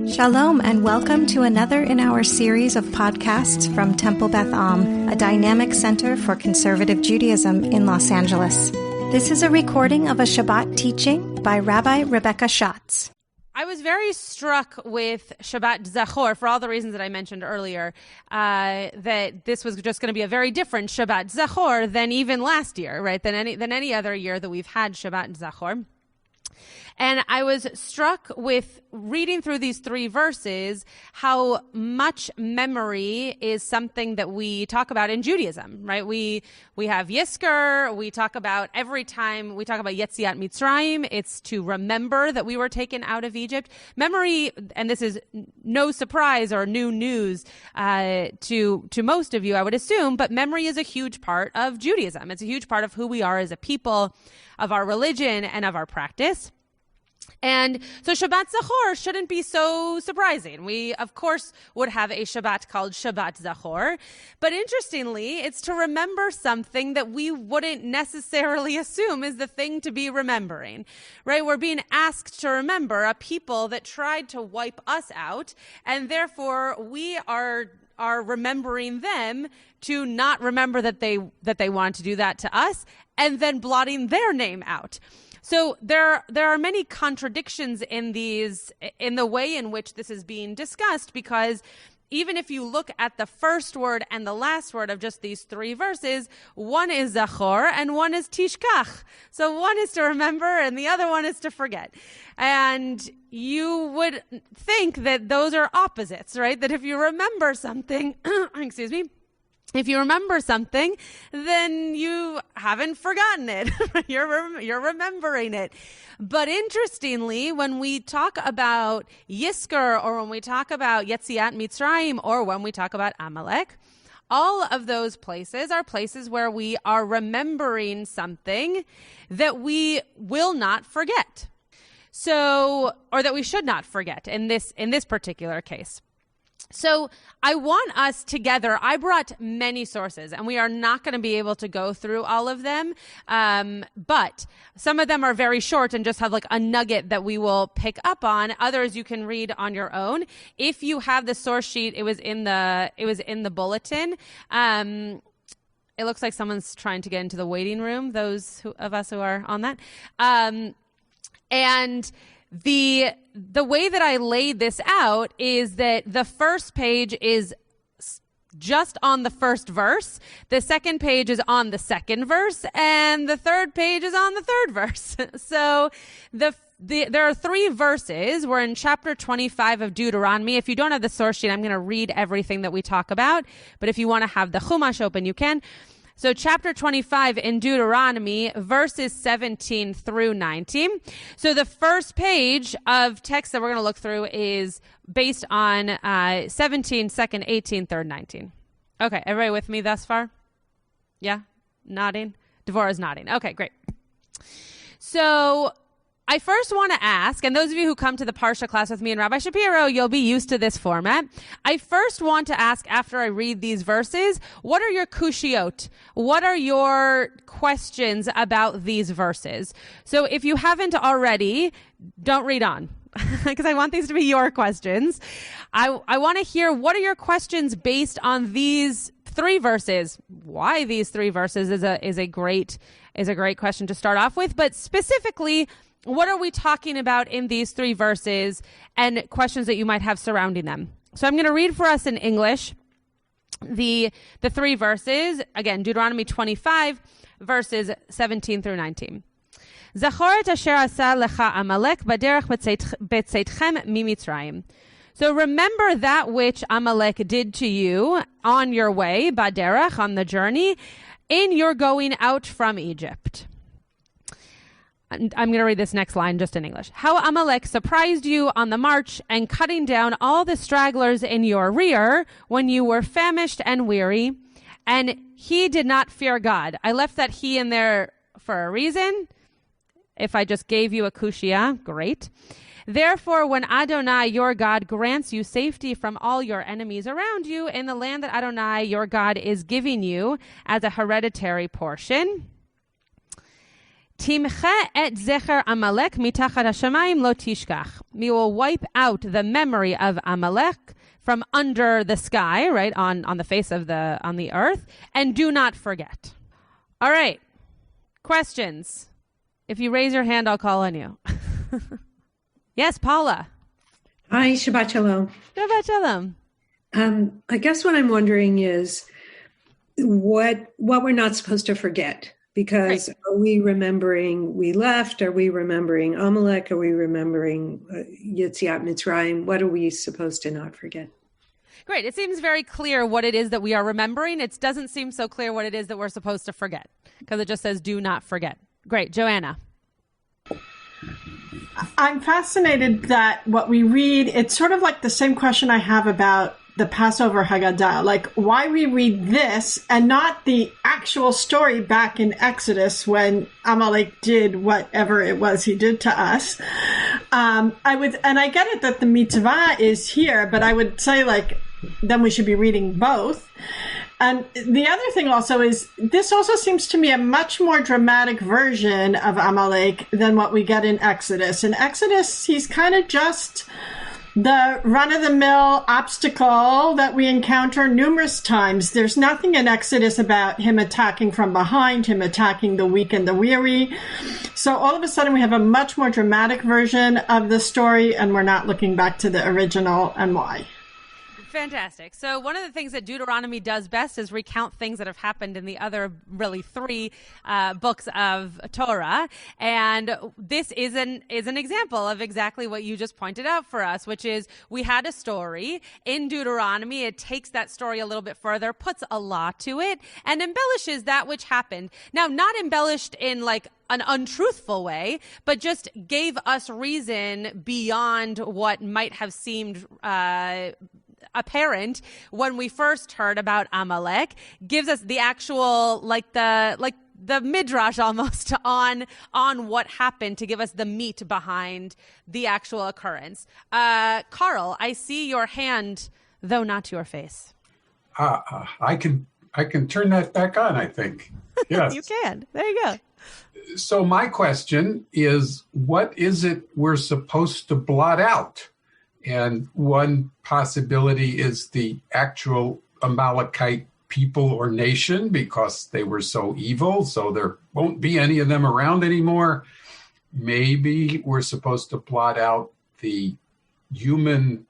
Shalom and welcome to another in our series of podcasts from Temple Beth Am, a dynamic center for conservative Judaism in Los Angeles. This is a recording of a Shabbat teaching by Rabbi Rebecca Schatz. I was very struck with Shabbat Zachor for all the reasons that I mentioned earlier, that this was just going to be a very different Shabbat Zachor than even last year, right? Than any other year that we've had Shabbat Zachor. And I was struck with reading through these three verses, how much memory is something that we talk about in Judaism, right? We have Yizkor. We talk about every time we talk about Yetziat Mitzrayim, it's to remember that we were taken out of Egypt. Memory, and this is no surprise or new news to most of you, I would assume, but memory is a huge part of Judaism. It's a huge part of who we are as a people, of our religion, and of our practice. And so Shabbat Zachor shouldn't be so surprising. We, of course, would have a Shabbat called Shabbat Zachor. But interestingly, it's to remember something that we wouldn't necessarily assume is the thing to be remembering, right? We're being asked to remember a people that tried to wipe us out, and therefore we are remembering them to not remember that they wanted to do that to us, and then blotting their name out. So there are many contradictions in the way in which this is being discussed, because even if you look at the first word and the last word of just these three verses, one is Zachor and one is Tishkach. So one is to remember and the other one is to forget. And you would think that those are opposites, right? That if you remember something, if you remember something, then you haven't forgotten it. You're remembering it. But interestingly, when we talk about Yizkor, or when we talk about Yetziat Mitzrayim, or when we talk about Amalek, all of those places are places where we are remembering something that we will not forget. So, or that we should not forget in this particular case. So I want us together, I brought many sources, and we are not going to be able to go through all of them, but some of them are very short and just have like a nugget that we will pick up on. Others you can read on your own. If you have the source sheet, it was in the bulletin. It looks like someone's trying to get into the waiting room, those of us who are on that. And the way that I laid this out is that the first page is just on the first verse, the second page is on the second verse, and the third page is on the third verse. So there are three verses. We're in chapter 25 of Deuteronomy. If you don't have the source sheet, I'm going to read everything that we talk about, but if you want to have the Chumash open, you can. So chapter 25 in Deuteronomy, verses 17 through 19. So the first page of text that we're going to look through is based on 17, 2nd, 18, 3rd, 19. Okay, everybody with me thus far? Yeah? Nodding? Devorah's nodding. Okay, great. So I first want to ask, and those of you who come to the Parsha class with me and Rabbi Shapiro, you'll be used to this format. I first want to ask, after I read these verses, what are your kushiot? What are your questions about these verses? So if you haven't already, don't read on, because I want these to be your questions. I want to hear, what are your questions based on these three verses? Why these three verses is a great question to start off with, but specifically, what are we talking about in these three verses and questions that you might have surrounding them? So I'm going to read for us in English the three verses. Again, Deuteronomy 25, verses 17 through 19. Zachor et asher asa lecha Amalek baderech betzeitchem mimitzrayim. So remember that which Amalek did to you on your way, baderech, on the journey, in your going out from Egypt. I'm going to read this next line just in English. How Amalek surprised you on the march and cutting down all the stragglers in your rear when you were famished and weary, and he did not fear God. I left that he in there for a reason. If I just gave you a kushia, great. Therefore, when Adonai, your God, grants you safety from all your enemies around you in the land that Adonai, your God, is giving you as a hereditary portion, Timche et zecher Amalek mitachat hashamayim lo tishkach. We will wipe out the memory of Amalek from under the sky, right, on the face of on the earth, and do not forget. All right. Questions? If you raise your hand, I'll call on you. Yes, Paula. Hi, Shabbat Shalom. Shabbat Shalom. I guess what I'm wondering is what we're not supposed to forget. Because Are we remembering we left? Are we remembering Amalek? Are we remembering Yetziat Mitzrayim? What are we supposed to not forget? Great. It seems very clear what it is that we are remembering. It doesn't seem so clear what it is that we're supposed to forget, because it just says do not forget. Great. Joanna. I'm fascinated that what we read, it's sort of like the same question I have about the Passover Haggadah, like why we read this and not the actual story back in Exodus when Amalek did whatever it was he did to us. And I get it that the mitzvah is here, but I would say like, then we should be reading both. And the other thing also is this also seems to me a much more dramatic version of Amalek than what we get in Exodus. In Exodus, he's kind of just the run-of-the-mill obstacle that we encounter numerous times. There's nothing in Exodus about him attacking from behind, him attacking the weak and the weary. So all of a sudden we have a much more dramatic version of the story, and we're not looking back to the original and why. Fantastic. So one of the things that Deuteronomy does best is recount things that have happened in the other really three books of Torah. And this is an example of exactly what you just pointed out for us, which is we had a story in Deuteronomy. It takes that story a little bit further, puts a law to it, and embellishes that which happened. Now, not embellished in like an untruthful way, but just gave us reason beyond what might have seemed apparent when we first heard about Amalek, gives us the actual, like the midrash almost on what happened to give us the meat behind the actual occurrence. Carl, I see your hand, though not your face. I can turn that back on, I think. Yes. You can. There you go. So my question is, what is it we're supposed to blot out? And one possibility is the actual Amalekite people or nation, because they were so evil, so there won't be any of them around anymore. Maybe we're supposed to blot out the human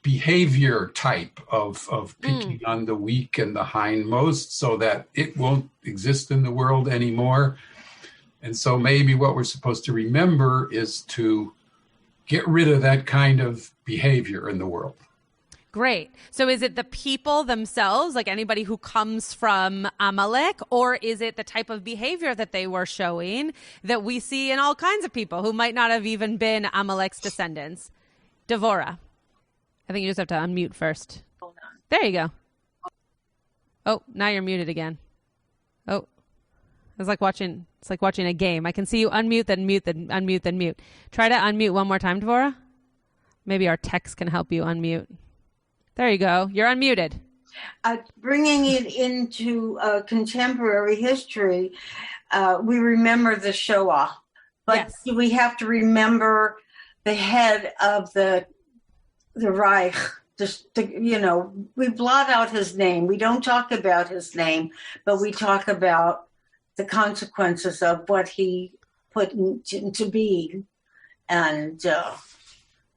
behavior type of picking on the weak and the hindmost so that it won't exist in the world anymore. And so maybe what we're supposed to remember is to get rid of that kind of behavior in the world. Great. So is it the people themselves, like anybody who comes from Amalek, or is it the type of behavior that they were showing that we see in all kinds of people who might not have even been Amalek's descendants? Devorah. I think you just have to unmute first. Hold on. There you go. Oh, now you're muted again. Oh, it's like watching a game. I can see you unmute, then mute, then unmute, then mute. Try to unmute one more time, Devorah. Maybe our text can help you unmute. There you go. You're unmuted. Bringing it into contemporary history, we remember the Shoah, but yes, we have to remember the head of the Reich. We blot out his name. We don't talk about his name, but we talk about the consequences of what he put into being, and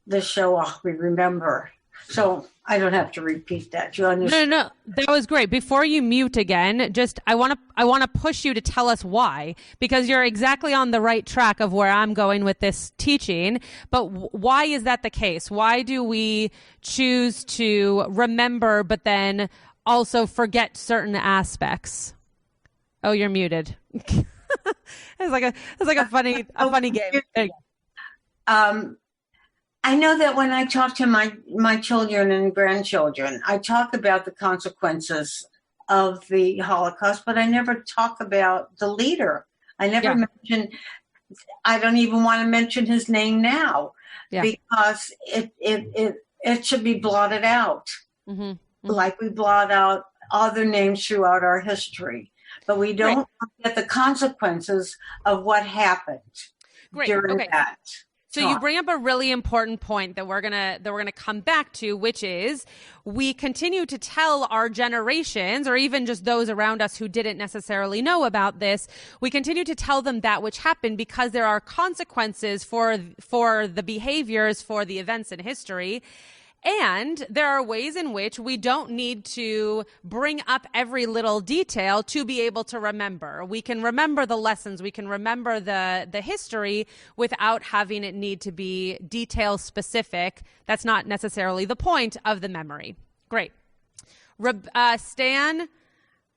the Shoah we remember. So I don't have to repeat that. You understand? No. That was great. Before you mute again, just I want to push you to tell us why, because you're exactly on the right track of where I'm going with this teaching. But why is that the case? Why do we choose to remember but then also forget certain aspects? Oh, you're muted. It's like a funny game. There you go. I know that when I talk to my children and grandchildren, I talk about the consequences of the Holocaust, but I never talk about the leader. I never mention. I don't even want to mention his name now because it should be blotted out, like we blot out other names throughout our history. but we don't get the consequences of what happened during that. So you bring up a really important point that we're gonna come back to, which is we continue to tell our generations, or even just those around us who didn't necessarily know about this, we continue to tell them that which happened because there are consequences for the behaviors, for the events in history. And there are ways in which we don't need to bring up every little detail to be able to remember. We can remember the lessons. We can remember the history without having it need to be detail specific. That's not necessarily the point of the memory. Great. Stan,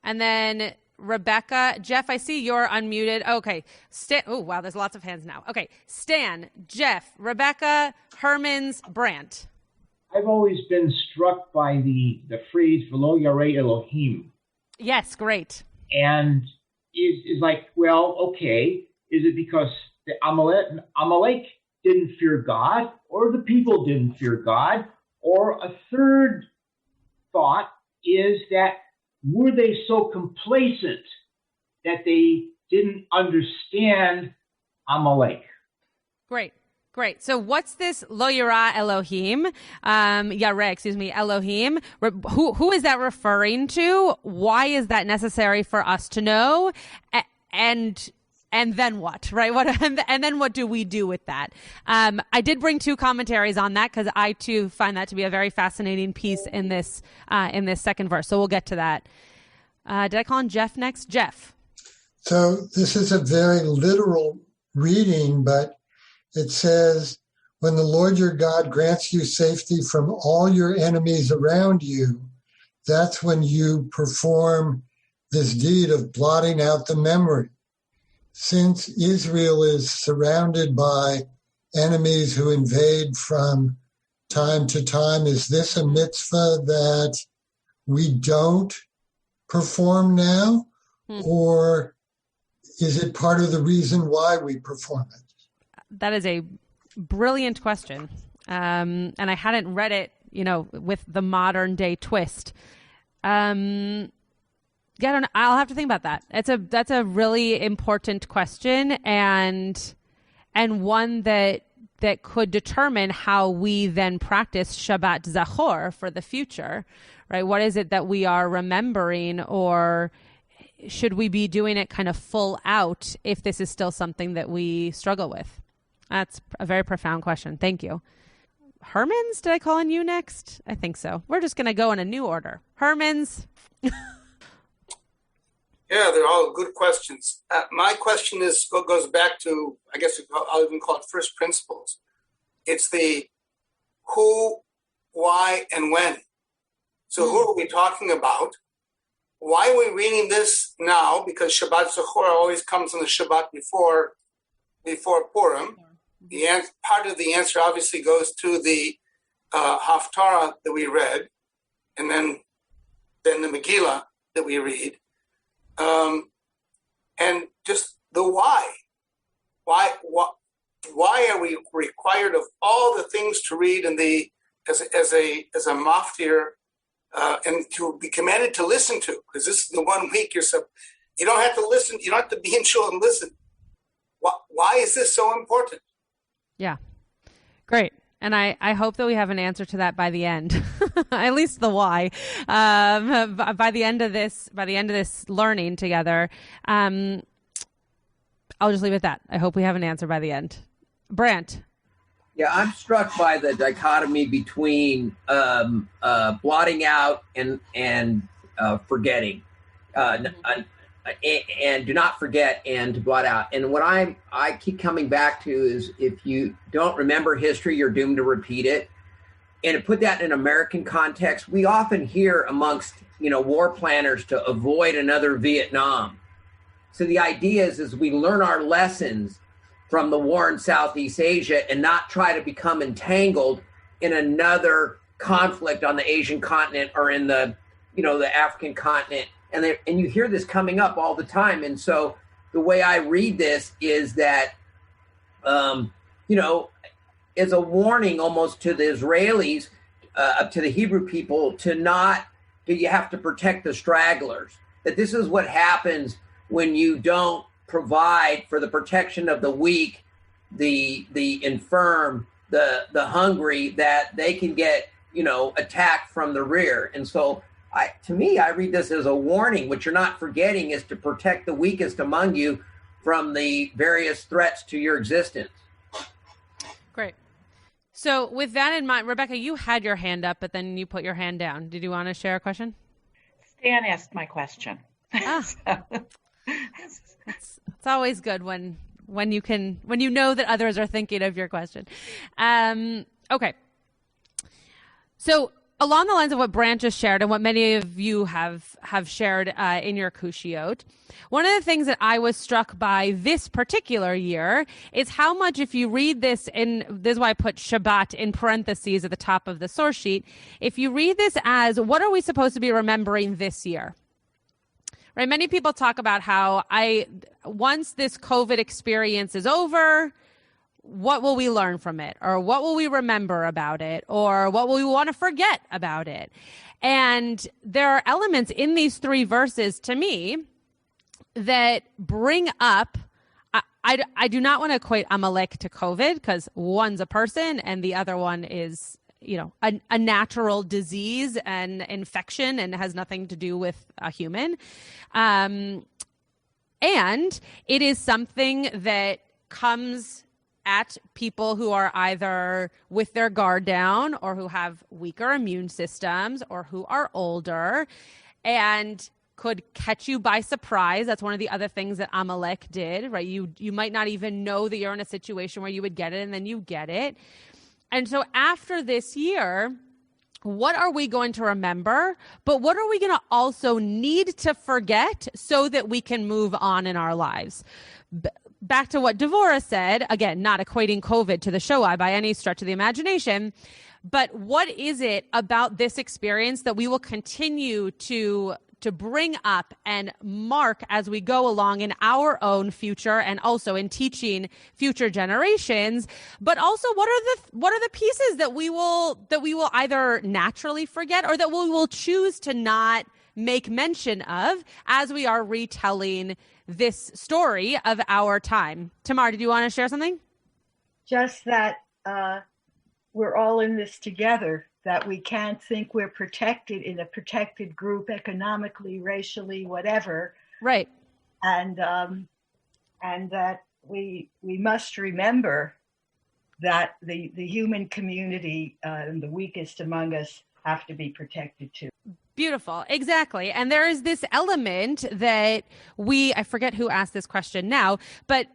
and then Rebecca. Jeff, I see you're unmuted. Okay. Oh, wow. There's lots of hands now. Okay. Stan, Jeff, Rebecca, Hermans, Brandt. I've always been struck by the phrase "V'lo yarei Elohim." Yes, great. And is like, well, okay, is it because the Amalek didn't fear God, or the people didn't fear God? Or a third thought is that were they so complacent that they didn't understand Amalek? Great. So what's this lo yara Elohim, Elohim? Who is that referring to? Why is that necessary for us to know? And then what, right? And then what do we do with that? I did bring 2 commentaries on that because I too find that to be a very fascinating piece in this second verse. So we'll get to that. Did I call on Jeff next? Jeff. So this is a very literal reading, but it says, when the Lord your God grants you safety from all your enemies around you, that's when you perform this deed of blotting out the memory. Since Israel is surrounded by enemies who invade from time to time, is this a mitzvah that we don't perform now? Or is it part of the reason why we perform it? That is a brilliant question. And I hadn't read it, with the modern day twist. I'll have to think about that. That's a really important question and one that could determine how we then practice Shabbat Zachor for the future, right? What is it that we are remembering, or should we be doing it kind of full out if this is still something that we struggle with? That's a very profound question. Thank you. Hermans, did I call on you next? I think so. We're just going to go in a new order. Hermans. Yeah, they're all good questions. My question goes back to, I guess I'll even call it first principles. It's the who, why, and when. So who are we talking about? Why are we reading this now? Because Shabbat Zachor always comes on the Shabbat before Purim. Part of the answer obviously goes to the Haftorah that we read, and then the Megillah that we read, and just the why. Why are we required of all the things to read in the as a maftir and to be commanded to listen to? Because this is the 1 week you don't have to listen. You don't have to be in shul and listen. Why is this so important? Yeah. Great. And I hope that we have an answer to that by the end, at least the why, by the end of this learning together. I'll just leave it at that. I hope we have an answer by the end. Brandt. Yeah, I'm struck by the dichotomy between blotting out and forgetting, and do not forget and to blot out. And what I keep coming back to is, if you don't remember history, you're doomed to repeat it. And to put that in an American context, we often hear amongst war planners to avoid another Vietnam. So the idea is we learn our lessons from the war in Southeast Asia and not try to become entangled in another conflict on the Asian continent or in the African continent. And you hear this coming up all the time. And so the way I read this is that, is a warning almost to the Israelis, to the Hebrew people, you have to protect the stragglers. that this is what happens when you don't provide for the protection of the weak, the infirm, the hungry, that they can get, attacked from the rear. And so to me, I read this as a warning. What you're not forgetting is to protect the weakest among you from the various threats to your existence. Great. So with that in mind, Rebecca, you had your hand up, but then you put your hand down. Did you want to share a question? Stan asked my question. It's always good when you know that others are thinking of your question. Okay. So along the lines of what Branch just shared and what many of you have shared in your Kushiot, one of the things that I was struck by this particular year is how much, if you read this this is why I put Shabbat in parentheses at the top of the source sheet, if you read this as, what are we supposed to be remembering this year? Right? Many people talk about how once this COVID experience is over, what will we learn from it? Or what will we remember about it? Or what will we want to forget about it? And there are elements in these 3 verses to me that bring up, I do not want to equate Amalek to COVID, because one's a person and the other one is, a natural disease and infection and has nothing to do with a human. And it is something that comes at people who are either with their guard down or who have weaker immune systems or who are older and could catch you by surprise. That's one of the other things that Amalek did, right? You might not even know that you're in a situation where you would get it, and then you get it. And so after this year, what are we going to remember? But what are we going to also need to forget so that we can move on in our lives? Back to what Devorah said, again, not equating COVID to the Shoah by any stretch of the imagination, but what is it about this experience that we will continue to bring up and mark as we go along in our own future and also in teaching future generations? But also, what are the pieces that we will either naturally forget or that we will choose to not make mention of as we are retelling this story of our time? Tamar, did you want to share something? Just that we're all in this together, that we can't think we're protected in a protected group economically, racially, whatever. Right. And that we must remember that the human community and the weakest among us have to be protected too. Beautiful. Exactly. And there is this element that I forget who asked this question now, but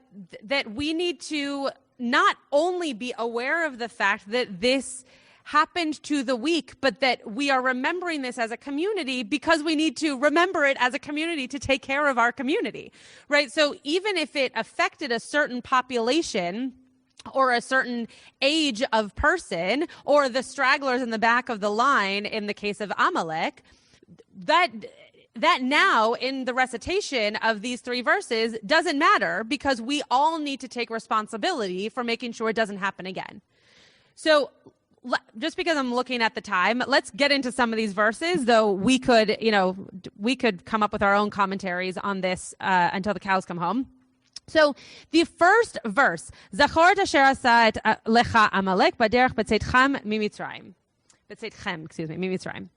that we need to not only be aware of the fact that this happened to the weak, but that we are remembering this as a community because we need to remember it as a community to take care of our community, right? So even if it affected a certain population or a certain age of person or the stragglers in the back of the line in the case of Amalek, that now in the recitation of these 3 verses doesn't matter because we all need to take responsibility for making sure it doesn't happen again. So just because I'm looking at the time, let's get into some of these verses, though we could come up with our own commentaries on this until the cows come home. So the first verse, Zachor asher asa lecha Amalek b'derech b'tzeitchem mimitzrayim. Mimitzrayim.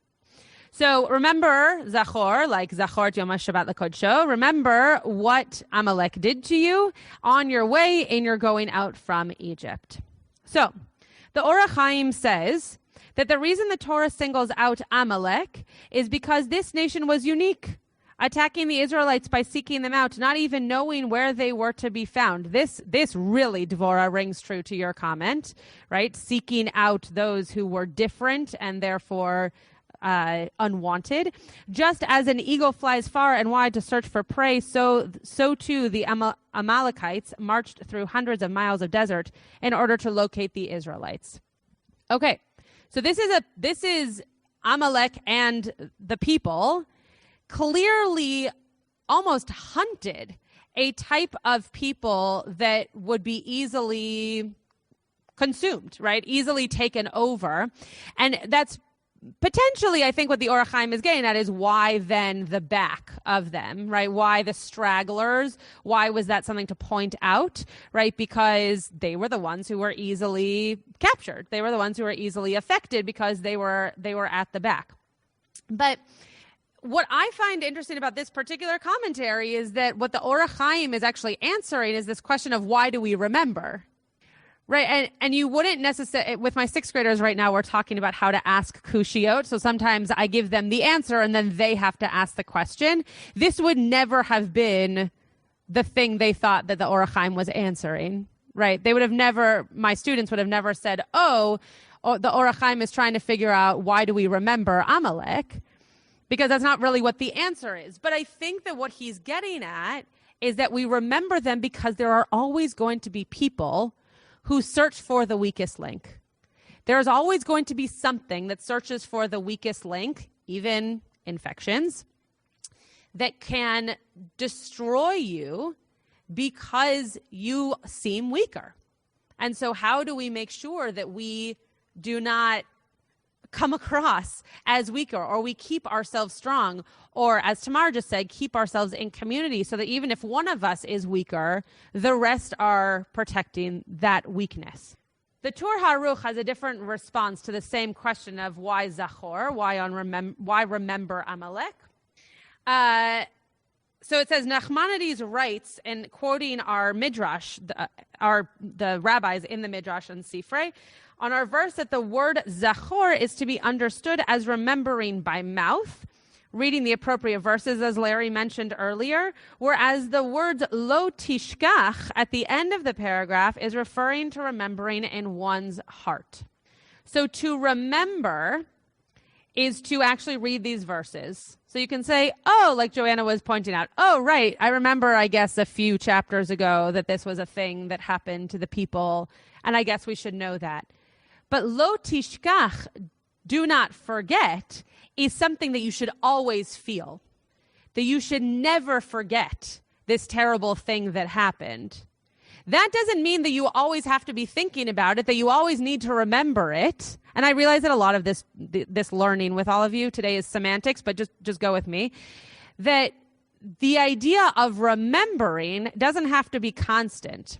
So remember Zachor, like Zachor Yom HaShabbat L'Kodsho. Remember what Amalek did to you on your way and you're going out from Egypt. So the Orach Chaim says that the reason the Torah singles out Amalek is because this nation was unique, attacking the Israelites by seeking them out, not even knowing where they were to be found. This really, Devorah, rings true to your comment, right? Seeking out those who were different and therefore unwanted. Just as an eagle flies far and wide to search for prey, so too the Amalekites marched through hundreds of miles of desert in order to locate the Israelites. Okay, so this is Amalek and the people clearly almost hunted a type of people that would be easily consumed, right? Easily taken over. And that's potentially, I think what the Or HaChaim is getting at is why then the back of them, right? Why the stragglers? Why was that something to point out, right? Because they were the ones who were easily captured. They were the ones who were easily affected because they were at the back. But what I find interesting about this particular commentary is that what the Or HaChaim is actually answering is this question of why do we remember? Right. And you wouldn't necessarily, with my sixth graders right now, we're talking about how to ask kushiyot. So sometimes I give them the answer and then they have to ask the question. This would never have been the thing they thought that the Or HaChaim was answering, right? They would have never, my students would have never said, the Or HaChaim is trying to figure out why do we remember Amalek? Because that's not really what the answer is. But I think that what he's getting at is that we remember them because there are always going to be people who search for the weakest link. There's always going to be something that searches for the weakest link, even infections, that can destroy you because you seem weaker. And so how do we make sure that we do not come across as weaker, or we keep ourselves strong, or as Tamar just said, keep ourselves in community so that even if one of us is weaker, the rest are protecting that weakness. The Tur HaAruch has a different response to the same question of why Zachor, why remember Amalek. So it says Nachmanides writes, and quoting our midrash, the rabbis in the midrash and Sifrei, on our verse that the word Zachor is to be understood as remembering by mouth, reading the appropriate verses as Larry mentioned earlier, whereas the words lo tishkach at the end of the paragraph is referring to remembering in one's heart. So to remember is to actually read these verses. So you can say, like Joanna was pointing out, right, I remember, I guess, a few chapters ago that this was a thing that happened to the people, and I guess we should know that. But lo tishkach, do not forget, is something that you should always feel. That you should never forget this terrible thing that happened. That doesn't mean that you always have to be thinking about it, that you always need to remember it. And I realize that a lot of this learning with all of you today is semantics, but just go with me. That the idea of remembering doesn't have to be constant.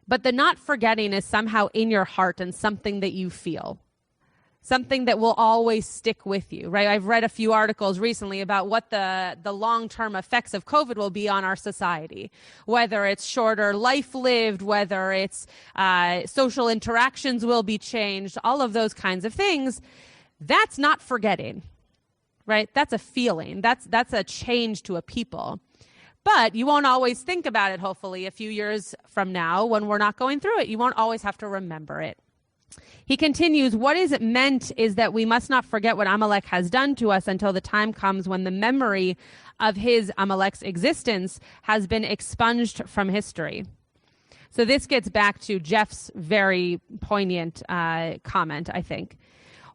But the not forgetting is somehow in your heart and something that you feel. Something that will always stick with you, right? I've read a few articles recently about what the long-term effects of COVID will be on our society, whether it's shorter life lived, whether it's social interactions will be changed, all of those kinds of things. That's not forgetting, right? That's a feeling. That's a change to a people. But you won't always think about it, hopefully, a few years from now when we're not going through it. You won't always have to remember it. He continues, what is meant is that we must not forget what Amalek has done to us until the time comes when the memory of his, Amalek's existence, has been expunged from history. So this gets back to Jeff's very poignant comment, I think.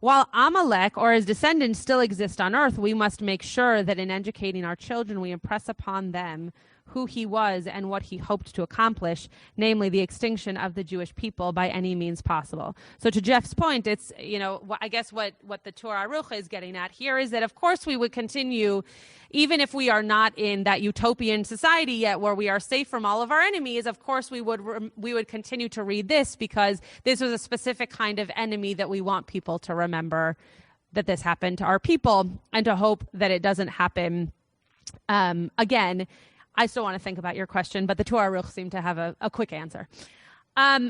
While Amalek or his descendants still exist on earth, we must make sure that in educating our children, we impress upon them who he was and what he hoped to accomplish, namely the extinction of the Jewish people by any means possible. So to Jeff's point, it's, I guess what the Torah HaAruch is getting at here is that, of course, we would continue, even if we are not in that utopian society yet where we are safe from all of our enemies, of course we would continue to read this because this was a specific kind of enemy that we want people to remember that this happened to our people and to hope that it doesn't happen again. I still want to think about your question, but the Torah HaAruch seemed to have a quick answer.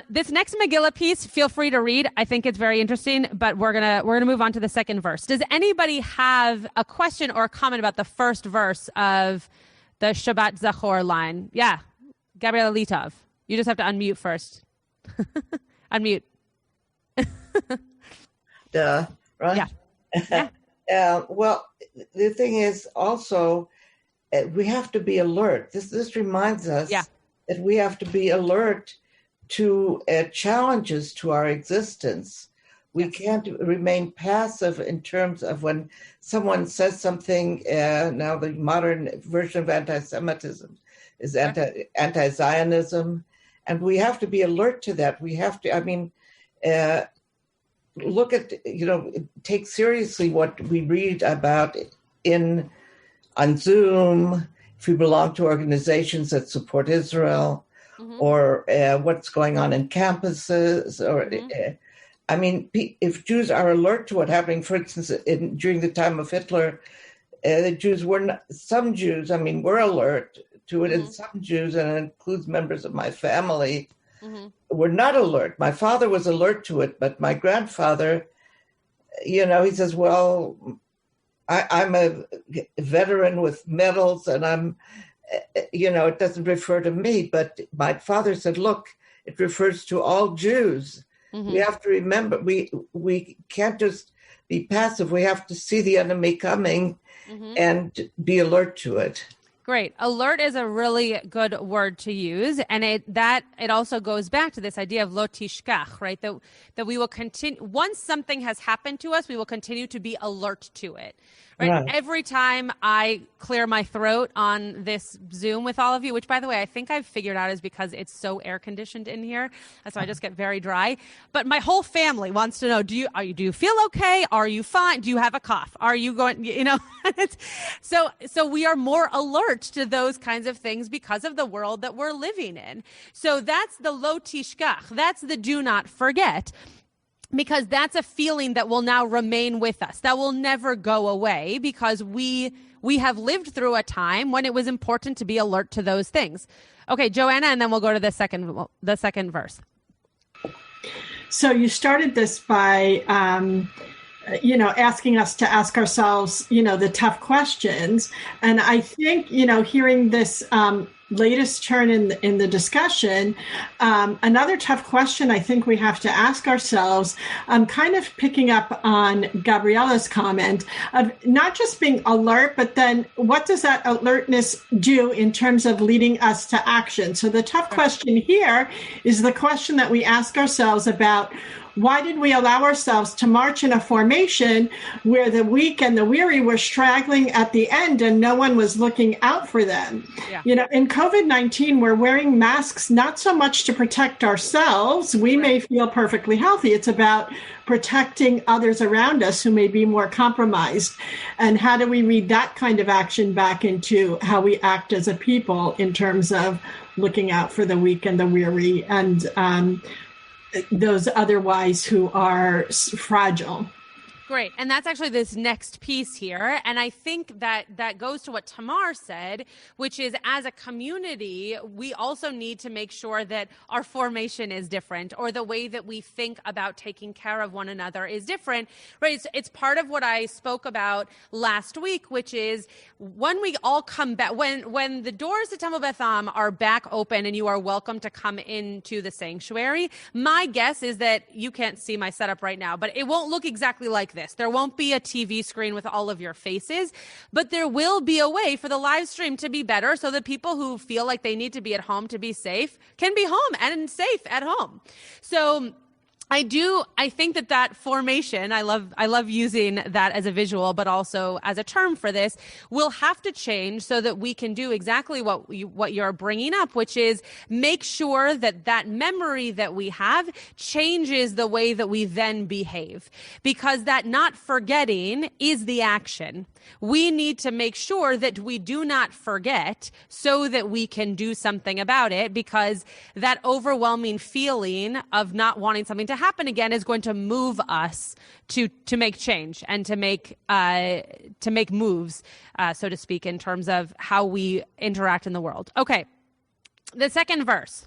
This next Megillah piece, feel free to read. I think it's very interesting, but we're gonna move on to the second verse. Does anybody have a question or a comment about the first verse of the Shabbat Zachor line? Yeah, Gabriela Litov. You just have to unmute first. Unmute. Duh, right? Yeah. Well, the thing is also, we have to be alert. This reminds us that we have to be alert to challenges to our existence. We can't remain passive in terms of when someone says something. Now the modern version of anti-Semitism is anti-Zionism, and we have to be alert to that. We have to, look at, take seriously what we read about on Zoom, if you belong to organizations that support Israel, or what's going on in campuses, or if Jews are alert to what's happening, for instance, during the time of Hitler, the Jews some Jews were alert to it, and some Jews, and it includes members of my family, were not alert. My father was alert to it, but my grandfather, he says, well, I'm a veteran with medals, and it doesn't refer to me. But my father said, look, it refers to all Jews. We have to remember, we can't just be passive. We have to see the enemy coming and be alert to it. Great. Alert is a really good word to use. And it also goes back to this idea of lo tishkach, right? That we will continue, once something has happened to us, we will continue to be alert to it. Right? Every time I clear my throat on this Zoom with all of you, which, by the way, I think I've figured out is because it's so air conditioned in here, so I just get very dry. But my whole family wants to know: do you feel okay? Are you fine? Do you have a cough? Are you going? So we are more alert to those kinds of things because of the world that we're living in. So that's the lo tishkach. That's the do not forget. Because that's a feeling that will now remain with us, that will never go away, because we have lived through a time when it was important to be alert to those things. Okay, Joanna, and then we'll go to the second verse. So you started this by, asking us to ask ourselves, the tough questions. And I think, hearing this latest turn in the discussion, another tough question I think we have to ask ourselves, kind of picking up on Gabriella's comment of not just being alert, but then what does that alertness do in terms of leading us to action? So the tough question here is the question that we ask ourselves about: why did we allow ourselves to march in a formation where the weak and the weary were straggling at the end and no one was looking out for them? Yeah. In COVID-19, we're wearing masks not so much to protect ourselves. We may feel perfectly healthy. It's about protecting others around us who may be more compromised. And how do we read that kind of action back into how we act as a people in terms of looking out for the weak and the weary and those otherwise who are fragile? Great. And that's actually this next piece here. And I think that goes to what Tamar said, which is, as a community, we also need to make sure that our formation is different, or the way that we think about taking care of one another is different, right? It's part of what I spoke about last week, which is when we all come back, when the doors to Temple Beth Am are back open and you are welcome to come into the sanctuary, my guess is that you can't see my setup right now, but it won't look exactly like this. There won't be a TV screen with all of your faces, but there will be a way for the live stream to be better, so that people who feel like they need to be at home to be safe can be home and safe at home. So I think that formation, I love using that as a visual, but also as a term for this, will have to change so that we can do exactly what you're bringing up, which is make sure that memory that we have changes the way that we then behave, because that not forgetting is the action. We need to make sure that we do not forget so that we can do something about it, because that overwhelming feeling of not wanting something to happen again is going to move us to make change and to make moves, so to speak, in terms of how we interact in the world. Okay, the second verse.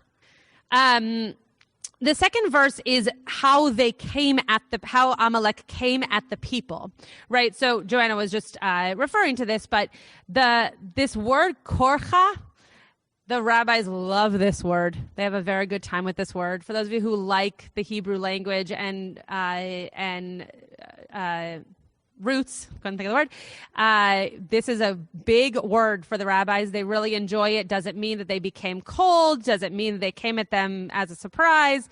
The second verse is how Amalek came at the people, right? So Joanna was just referring to this, but this word korcha, the rabbis love this word. They have a very good time with this word. For those of you who like the Hebrew language and roots, couldn't think of the word. This is a big word for the rabbis. They really enjoy it. Does it mean that they became cold? Does it mean that they came at them as a surprise?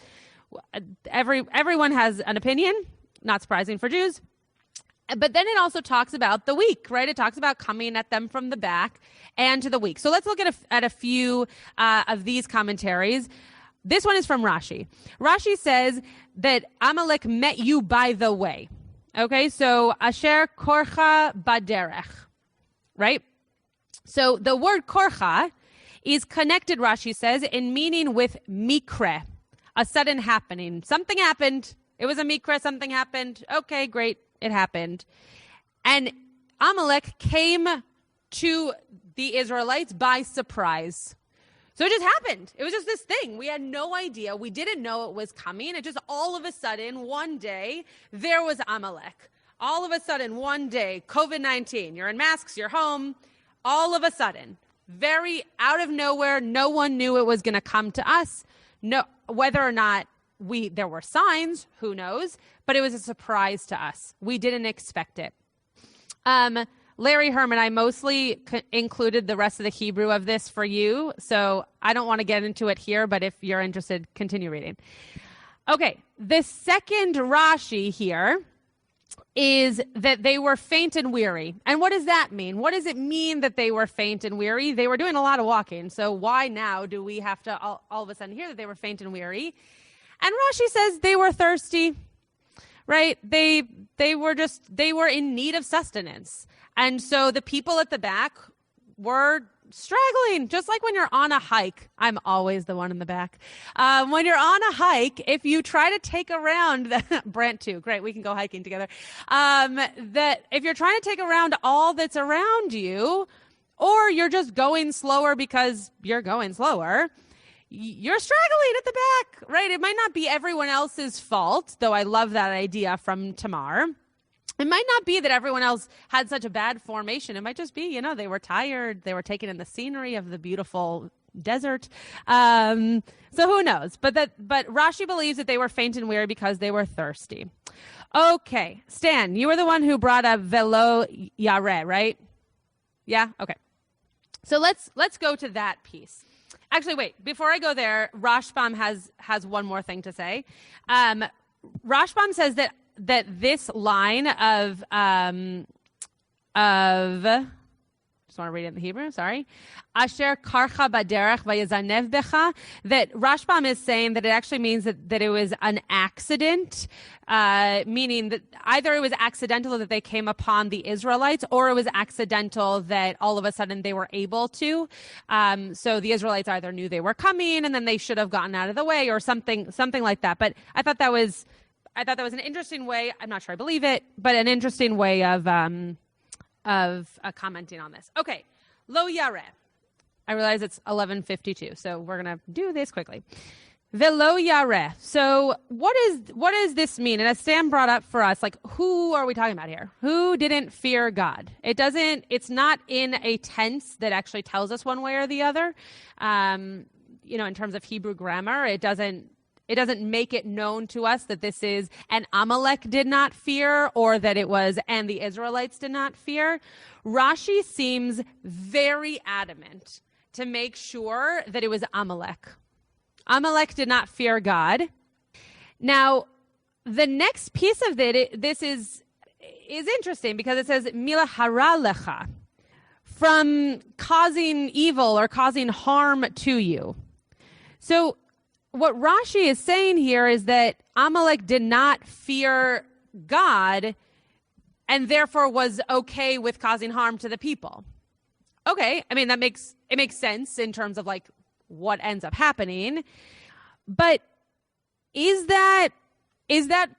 Everyone has an opinion, not surprising for Jews. But then it also talks about the weak, right? It talks about coming at them from the back and to the weak. So let's look at a few of these commentaries. this one is from Rashi. Rashi says that Amalek met you by the way. Okay, so asher korcha baderech, right? So the word korcha is connected, Rashi says, in meaning with mikre, a sudden happening. Something happened. It was a mikre, something happened. Okay, great, it happened. And Amalek came to the Israelites by surprise. So it just happened. It was just this thing. We had no idea. We didn't know it was coming. It just all of a sudden, one day, there was Amalek. All of a sudden, one day, COVID-19. You're in masks, you're home. All of a sudden, very out of nowhere, no one knew it was going to come to us. No, whether or not there were signs, who knows? But it was a surprise to us. We didn't expect it. Larry Herman, I mostly included the rest of the Hebrew of this for you, so I don't want to get into it here, but if you're interested, continue reading. Okay, the second Rashi here is that they were faint and weary. And what does that mean? What does it mean that they were faint and weary? They were doing a lot of walking, so why now do we have to all of a sudden hear that they were faint and weary? And Rashi says they were thirsty, right? They were in need of sustenance. And so the people at the back were straggling, just like when you're on a hike. I'm always the one in the back. When you're on a hike, if you try to take around, Brent too, great, we can go hiking together. That if you're trying to take around all that's around you, or you're just going slower because you're going slower, you're struggling at the back, right? It might not be everyone else's fault, though I love that idea from Tamar. It might not be that everyone else had such a bad formation. It might just be, they were tired. They were taking in the scenery of the beautiful desert. So who knows? But Rashi believes that they were faint and weary because they were thirsty. Okay, Stan, you were the one who brought up velo yare, right? Yeah? Okay. So let's go to that piece. Actually, wait, before I go there, Rashbam has one more thing to say. Rashbam says that this line of just want to read it in the Hebrew, sorry. Asher karcha baderech vayazanev becha, that Rashbam is saying that it actually means that it was an accident, meaning that either it was accidental that they came upon the Israelites, or it was accidental that all of a sudden they were able to. So the Israelites either knew they were coming and then they should have gotten out of the way, or something like that. But I thought that was an interesting way. I'm not sure I believe it, but an interesting way of commenting on this. Okay, lo yareh. I realize it's 11:52, so we're gonna do this quickly. Velo yareh. So what does this mean? And as Sam brought up for us, like, who are we talking about here? Who didn't fear God? It's not in a tense that actually tells us one way or the other. In terms of Hebrew grammar, it doesn't make it known to us that this is an Amalek did not fear, or that it was and the Israelites did not fear. Rashi seems very adamant to make sure that it was Amalek. Amalek did not fear God. Now, the next piece of this is interesting because it says mila hara lecha, from causing evil or causing harm to you. So what Rashi is saying here is that Amalek did not fear God and therefore was okay with causing harm to the people. Okay, I mean, it makes sense in terms of like what ends up happening. But is that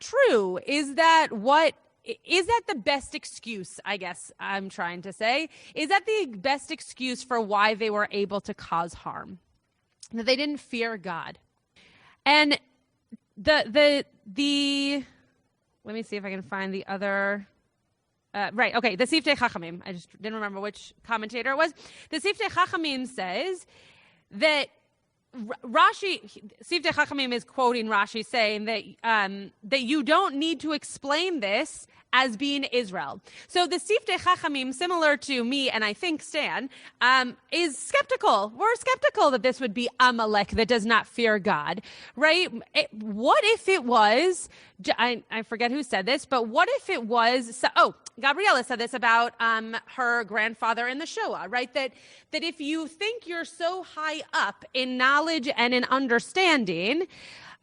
true? Is that the best excuse, I guess I'm trying to say? Is that the best excuse for why they were able to cause harm? That they didn't fear God? And the let me see if I can find the other. Right, okay, the Siftei Chachamim. I just didn't remember which commentator it was. The Siftei Chachamim says that Siftei Chachamim is quoting Rashi saying that you don't need to explain this as being Israel. So the Siftei Chachamim, similar to me and I think Stan, is skeptical. We're skeptical that this would be Amalek that does not fear God, right? What if it was, I forget who said this, but what if it was, Gabriela said this about her grandfather in the Shoah, right? That if you think you're so high up in knowledge and in understanding,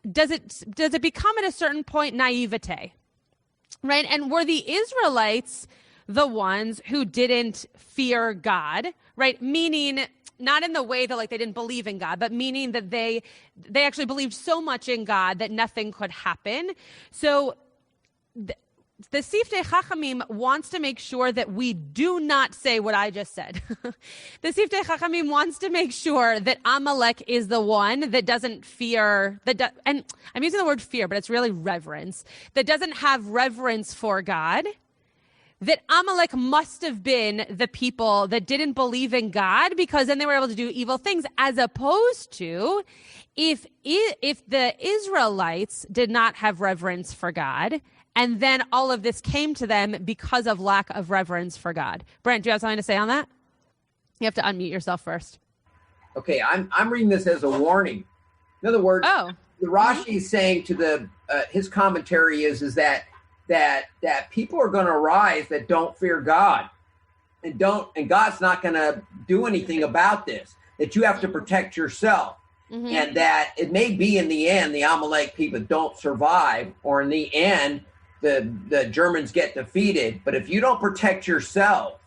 does it become at a certain point naivete? Right? And were the Israelites the ones who didn't fear God, right? Meaning not in the way that like they didn't believe in God, but meaning that they actually believed so much in God that nothing could happen. So the Siftei Chachamim wants to make sure that we do not say what I just said. The Siftei Chachamim wants to make sure that Amalek is the one that doesn't fear, and I'm using the word fear, but it's really reverence, that doesn't have reverence for God, that Amalek must have been the people that didn't believe in God because then they were able to do evil things, as opposed to if the Israelites did not have reverence for God, and then all of this came to them because of lack of reverence for God. Brent, do you have something to say on that? You have to unmute yourself first. Okay, I'm reading this as a warning. In other words, the Rashi is saying to the his commentary is that people are going to rise that don't fear God, and God's not going to do anything about this. That you have to protect yourself, and that it may be in the end the Amalek people don't survive, or in the end the Germans get defeated. But if you don't protect yourself,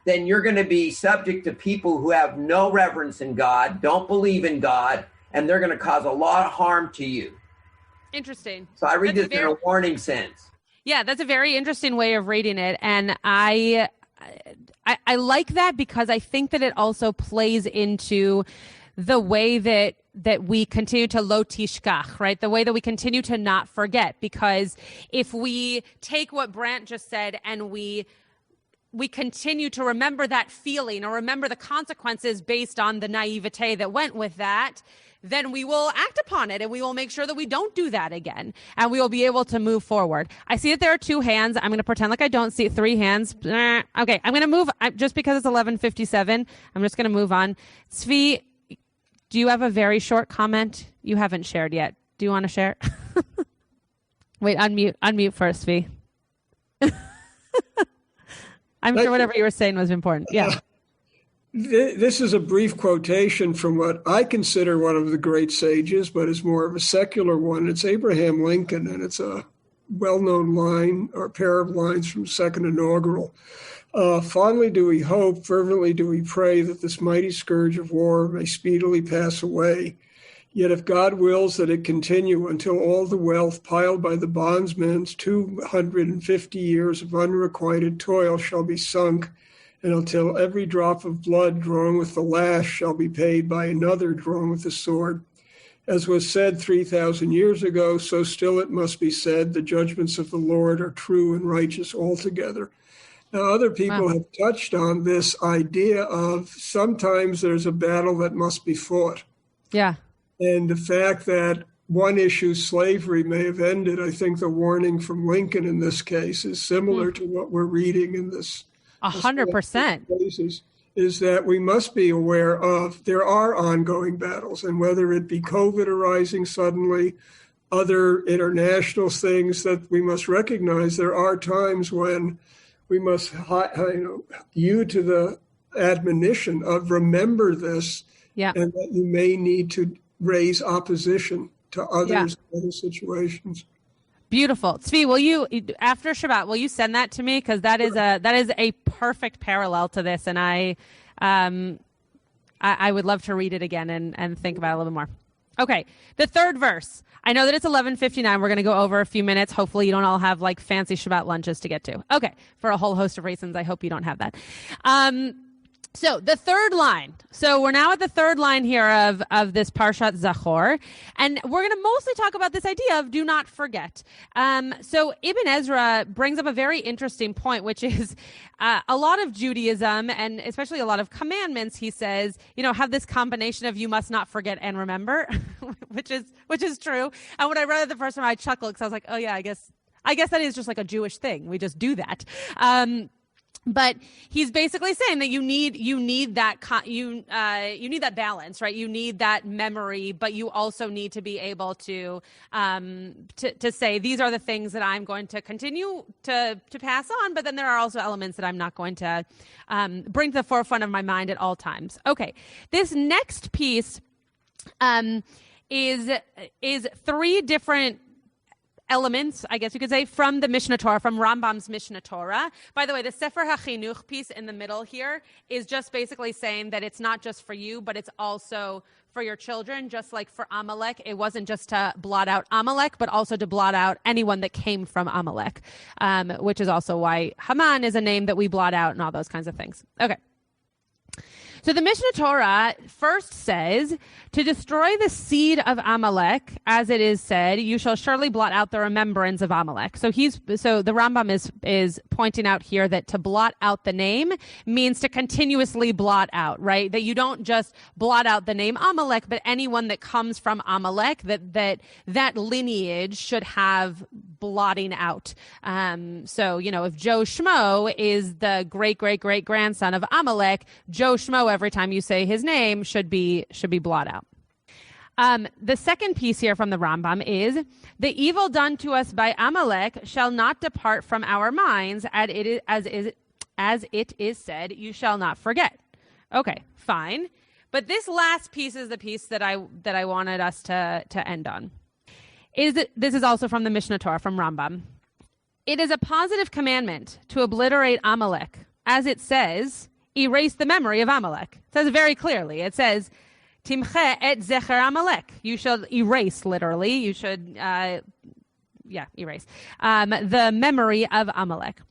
then you're going to be subject to people who have no reverence in God, don't believe in God, and they're going to cause a lot of harm to you. Interesting. So I read this in a warning sense. Yeah, that's a very interesting way of reading it. And I like that because I think that it also plays into the way that we continue to lo tishkach, right? The way that we continue to not forget. Because if we take what Brant just said and we continue to remember that feeling or remember the consequences based on the naivete that went with that, then we will act upon it and we will make sure that we don't do that again and we will be able to move forward. I see that there are 2 hands. I'm going to pretend like I don't see 3 hands. Okay, I'm going to move just because it's 11:57. I'm just going to move on. Tzvi, do you have a very short comment? You haven't shared yet. Do you want to share? Wait, unmute first, Tzvi. I'm sure whatever you were saying was important. Yeah. This is a brief quotation from what I consider one of the great sages, but is more of a secular one. It's Abraham Lincoln, and it's a well-known line or pair of lines from Second Inaugural. Fondly do we hope, fervently do we pray that this mighty scourge of war may speedily pass away. Yet if God wills that it continue until all the wealth piled by the bondsman's 250 years of unrequited toil shall be sunk, and until every drop of blood drawn with the lash shall be paid by another drawn with the sword. As was said 3,000 years ago, so still it must be said, the judgments of the Lord are true and righteous altogether. Now, other people have touched on this idea of sometimes there's a battle that must be fought. Yeah. And the fact that one issue, slavery, may have ended, I think the warning from Lincoln in this case is similar to what we're reading in this. 100%. Is that we must be aware of there are ongoing battles, and whether it be COVID arising suddenly, other international things, that we must recognize there are times when we must hew to the admonition of remember this, and that you may need to raise opposition to others in other situations. Beautiful. Tzvi, will you, after Shabbat, will you send that to me? Because that is a perfect parallel to this, and I would love to read it again and think about it a little bit more. Okay, the third verse. I know that it's 11:59. We're going to go over a few minutes. Hopefully you don't all have like fancy Shabbat lunches to get to. Okay, for a whole host of reasons, I hope you don't have that. So the third line. So we're now at the third line here of this Parshat Zachor. And we're going to mostly talk about this idea of do not forget. So Ibn Ezra brings up a very interesting point, which is a lot of Judaism and especially a lot of commandments, he says, have this combination of you must not forget and remember, which is true. And when I read it the first time, I chuckled because I was like, oh yeah, I guess I guess that is just like a Jewish thing. We just do that. But he's basically saying that you need that you need that balance, right? You need that memory, but you also need to be able to say these are the things that I'm going to continue to pass on, but then there are also elements that I'm not going to bring to the forefront of my mind at all times. Okay, this next piece is three different elements, I guess you could say, from the Mishnah Torah, from Rambam's Mishnah Torah. By the way, the Sefer HaChinuch piece in the middle here is just basically saying that it's not just for you, but it's also for your children, just like for Amalek. It wasn't just to blot out Amalek, but also to blot out anyone that came from Amalek, which is also why Haman is a name that we blot out and all those kinds of things. Okay. So the Mishnah Torah first says, to destroy the seed of Amalek, as it is said, you shall surely blot out the remembrance of Amalek. So the Rambam is pointing out here that to blot out the name means to continuously blot out, right? That you don't just blot out the name Amalek, but anyone that comes from Amalek, that lineage should have blotting out. So, if Joe Schmo is the great-great-great-grandson of Amalek, Joe Schmo, every time you say his name, should be blot out. The second piece here from the Rambam is, the evil done to us by Amalek shall not depart from our minds, as it is said, you shall not forget. Okay, fine. But this last piece is the piece that I wanted us to end on. This is also from the Mishnah Torah, from Rambam. It is a positive commandment to obliterate Amalek. As it says, erase the memory of Amalek. It says very clearly. It says, Timche et zecher Amalek. You shall erase, literally. You should, erase the memory of Amalek.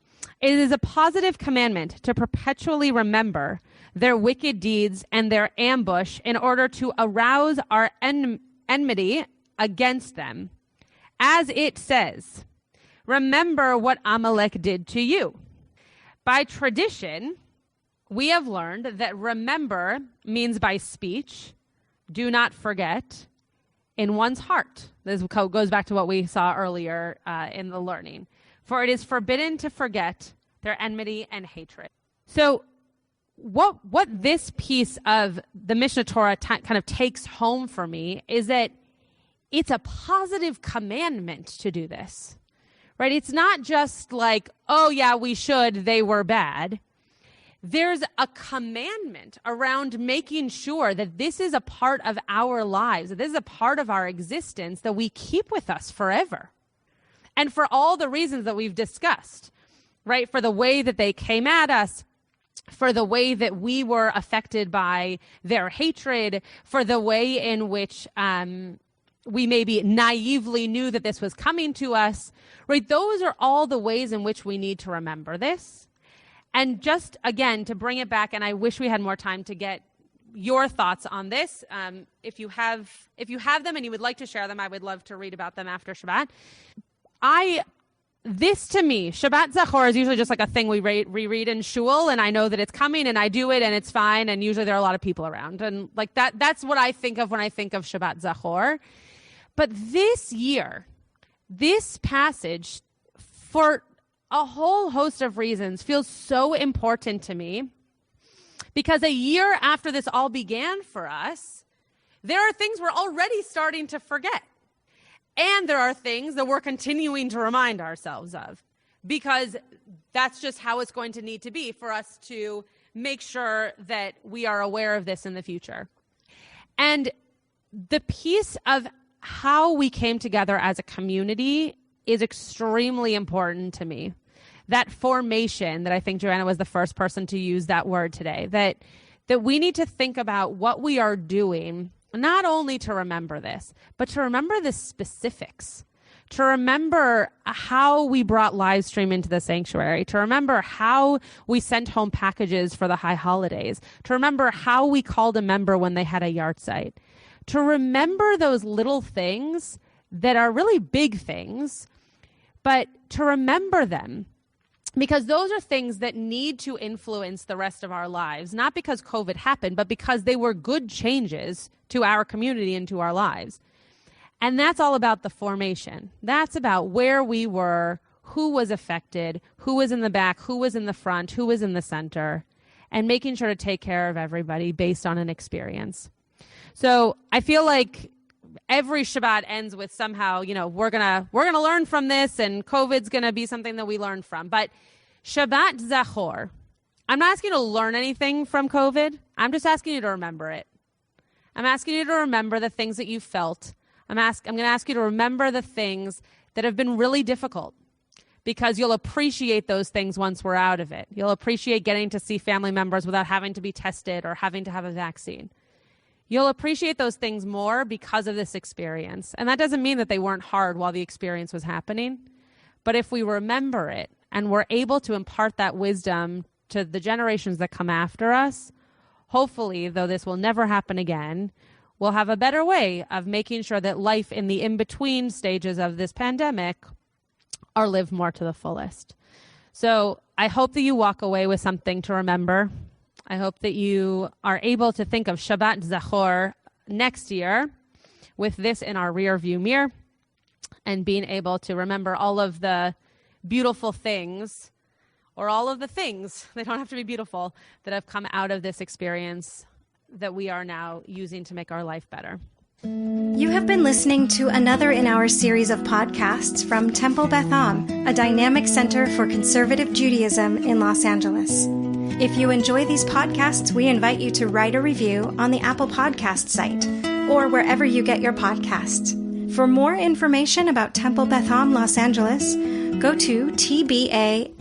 It is a positive commandment to perpetually remember their wicked deeds and their ambush in order to arouse our enmity against them. As it says, remember what Amalek did to you. By tradition, we have learned that remember means by speech, do not forget, in one's heart. This goes back to what we saw earlier in the learning. For it is forbidden to forget their enmity and hatred. So what this piece of the Mishnah Torah kind of takes home for me is that it's a positive commandment to do this, right? It's not just like, oh yeah, we should, they were bad. There's a commandment around making sure that this is a part of our lives, that this is a part of our existence that we keep with us forever. And for all the reasons that we've discussed, right? For the way that they came at us, for the way that we were affected by their hatred, for the way in which we maybe naively knew that this was coming to us, right? Those are all the ways in which we need to remember this. And just, again, to bring it back, and I wish we had more time to get your thoughts on this. If you have them and you would like to share them, I would love to read about them after Shabbat. This to me, Shabbat Zachor is usually just like a thing we reread in shul, and I know that it's coming, and I do it, and it's fine, and usually there are a lot of people around. And like that's what I think of when I think of Shabbat Zachor. But this year, this passage, for a whole host of reasons, feels so important to me, because a year after this all began for us, there are things we're already starting to forget. And there are things that we're continuing to remind ourselves of, because that's just how it's going to need to be for us to make sure that we are aware of this in the future. And the piece of how we came together as a community is extremely important to me. That formation that I think Joanna was the first person to use that word today, that we need to think about what we are doing, not only to remember this, but to remember the specifics, to remember how we brought Livestream into the sanctuary, to remember how we sent home packages for the high holidays, to remember how we called a member when they had a yard site, to remember those little things that are really big things, but to remember them, because those are things that need to influence the rest of our lives, not because COVID happened, but because they were good changes to our community and to our lives. And that's all about the formation. That's about where we were who was affected, who was in the back, who was in the front, who was in the center, and making sure to take care of everybody based on an experience. So I feel like every Shabbat ends with somehow, we're gonna learn from this, and COVID's gonna be something that we learn from. But Shabbat Zachor, I'm not asking you to learn anything from COVID. I'm just asking you to remember it. I'm asking you to remember the things that you felt. I'm going to ask you to remember the things that have been really difficult, because you'll appreciate those things once we're out of it. You'll appreciate getting to see family members without having to be tested or having to have a vaccine. You'll appreciate those things more because of this experience. And that doesn't mean that they weren't hard while the experience was happening. But if we remember it and we're able to impart that wisdom to the generations that come after us, hopefully, though this will never happen again, we'll have a better way of making sure that life in the in-between stages of this pandemic are lived more to the fullest. So I hope that you walk away with something to remember. I hope that you are able to think of Shabbat Zachor next year with this in our rear view mirror, and being able to remember all of the beautiful things, or all of the things, they don't have to be beautiful, that have come out of this experience that we are now using to make our life better. You have been listening to another in our series of podcasts from Temple Beth Am, a dynamic center for conservative Judaism in Los Angeles. If you enjoy these podcasts, we invite you to write a review on the Apple Podcast site or wherever you get your podcasts. For more information about Temple Beth Am Los Angeles, go to tbala.org.